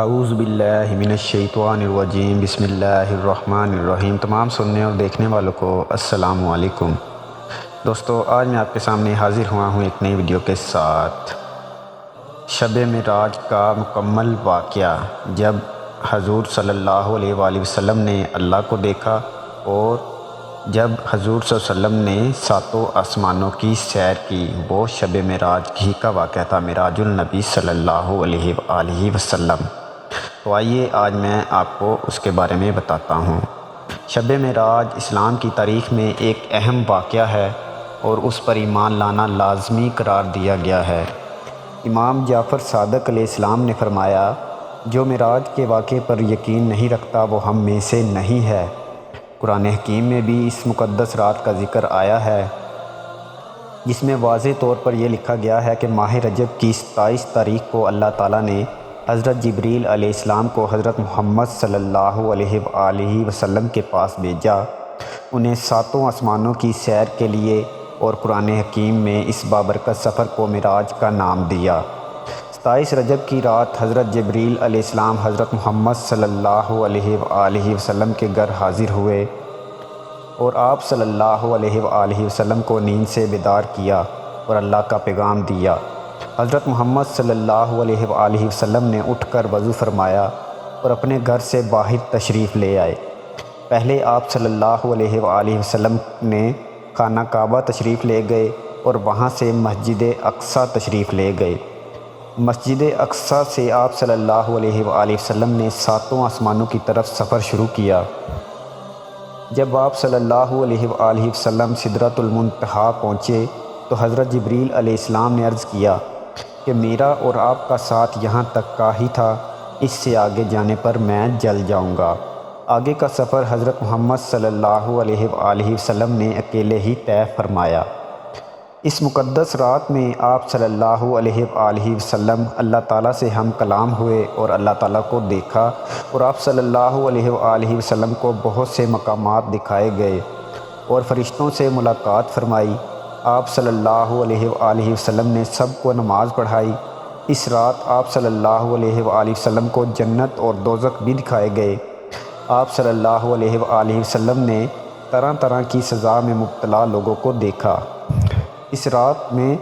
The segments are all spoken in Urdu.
اعوذ باللہ من الشیطان الرجیم بسم اللہ الرحمن الرحیم۔ تمام سننے اور دیکھنے والوں کو السلام علیکم۔ دوستو، آج میں آپ کے سامنے حاضر ہوا ہوں ایک نئی ویڈیو کے ساتھ۔ شب معراج کا مکمل واقعہ، جب حضور صلی اللہ علیہ وآلہ وسلم نے اللہ کو دیکھا اور جب حضور صلی اللہ علیہ وسلم نے ساتوں آسمانوں کی سیر کی، وہ شب معراج ہی کا واقعہ تھا، معراج النبی صلی اللہ علیہ وآلہ وسلم۔ تو آئیے آج میں آپ کو اس کے بارے میں بتاتا ہوں۔ شب معراج اسلام کی تاریخ میں ایک اہم واقعہ ہے اور اس پر ایمان لانا لازمی قرار دیا گیا ہے۔ امام جعفر صادق علیہ السلام نے فرمایا، جو معراج کے واقعے پر یقین نہیں رکھتا وہ ہم میں سے نہیں ہے۔ قرآن حکیم میں بھی اس مقدس رات کا ذکر آیا ہے، جس میں واضح طور پر یہ لکھا گیا ہے کہ ماہ رجب کی 27 تاریخ کو اللہ تعالیٰ نے حضرت جبریل علیہ السلام کو حضرت محمد صلی اللہ علیہ وآلہ وسلم کے پاس بھیجا، انہیں ساتوں آسمانوں کی سیر کے لیے، اور قرآن حکیم میں اس بابرکت سفر کو معراج کا نام دیا۔ 27 رجب کی رات حضرت جبریل علیہ السلام حضرت محمد صلی اللہ علیہ وآلہ وسلم کے گھر حاضر ہوئے اور آپ صلی اللہ علیہ وآلہ وسلم کو نیند سے بیدار کیا اور اللہ کا پیغام دیا۔ حضرت محمد صلی اللہ علیہ وآلہ وسلم نے اٹھ کر وضو فرمایا اور اپنے گھر سے باہر تشریف لے آئے۔ پہلے آپ صلی اللہ علیہ وآلہ وسلم نے خانہ کعبہ تشریف لے گئے اور وہاں سے مسجد اقصیٰ تشریف لے گئے۔ مسجد اقصیٰ سے آپ صلی اللہ علیہ وآلہ وسلم نے ساتوں آسمانوں کی طرف سفر شروع کیا۔ جب آپ صلی اللہ علیہ وآلہ وسلم سدرۃ المنتہا پہنچے تو حضرت جبریل علیہ السلام نے عرض کیا کہ میرا اور آپ کا ساتھ یہاں تک کا ہی تھا، اس سے آگے جانے پر میں جل جاؤں گا۔ آگے کا سفر حضرت محمد صلی اللہ علیہ وآلہ وسلم نے اکیلے ہی طے فرمایا۔ اس مقدس رات میں آپ صلی اللہ علیہ وآلہ وسلم اللہ تعالیٰ سے ہم کلام ہوئے اور اللہ تعالیٰ کو دیکھا، اور آپ صلی اللہ علیہ وآلہ وسلم کو بہت سے مقامات دکھائے گئے اور فرشتوں سے ملاقات فرمائی۔ آپ صلی اللہ علیہ وآلہ وسلم نے سب کو نماز پڑھائی۔ اس رات آپ صلی اللہ علیہ وآلہ وسلم کو جنت اور دوزخ بھی دکھائے گئے۔ آپ صلی اللہ علیہ وآلہ وسلم نے طرح طرح کی سزا میں مبتلا لوگوں کو دیکھا۔ اس رات میں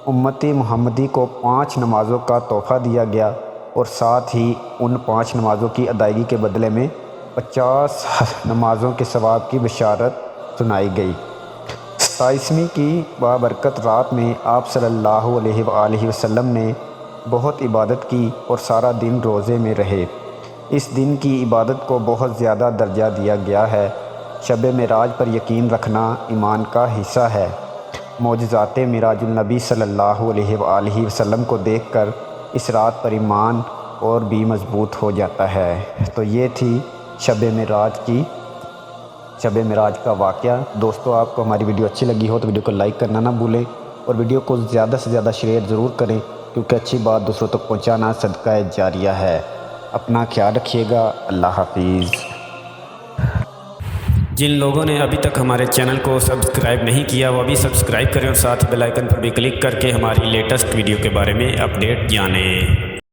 امت محمدی کو 5 نمازوں کا تحفہ دیا گیا اور ساتھ ہی ان 5 نمازوں کی ادائیگی کے بدلے میں 50 نمازوں کے ثواب کی بشارت سنائی گئی۔ 27ویں کی بابرکت رات میں آپ صلی اللہ علیہ وآلہ وسلم نے بہت عبادت کی اور سارا دن روزے میں رہے۔ اس دن کی عبادت کو بہت زیادہ درجہ دیا گیا ہے۔ شب معراج پر یقین رکھنا ایمان کا حصہ ہے۔ معجزات معراج النبی صلی اللہ علیہ وآلہ وسلم کو دیکھ کر اس رات پر ایمان اور بھی مضبوط ہو جاتا ہے۔ تو یہ تھی شب معراج کا واقعہ۔ دوستو، آپ کو ہماری ویڈیو اچھی لگی ہو تو ویڈیو کو لائک کرنا نہ بھولیں اور ویڈیو کو زیادہ سے زیادہ شیئر ضرور کریں، کیونکہ اچھی بات دوسروں تک پہنچانا صدقہ جاریہ ہے۔ اپنا خیال رکھیے گا۔ اللہ حافظ۔ جن لوگوں نے ابھی تک ہمارے چینل کو سبسکرائب نہیں کیا وہ ابھی سبسکرائب کریں اور ساتھ بیل آئیکن پر بھی کلک کر کے ہماری لیٹسٹ ویڈیو کے بارے میں اپڈیٹ جانیں۔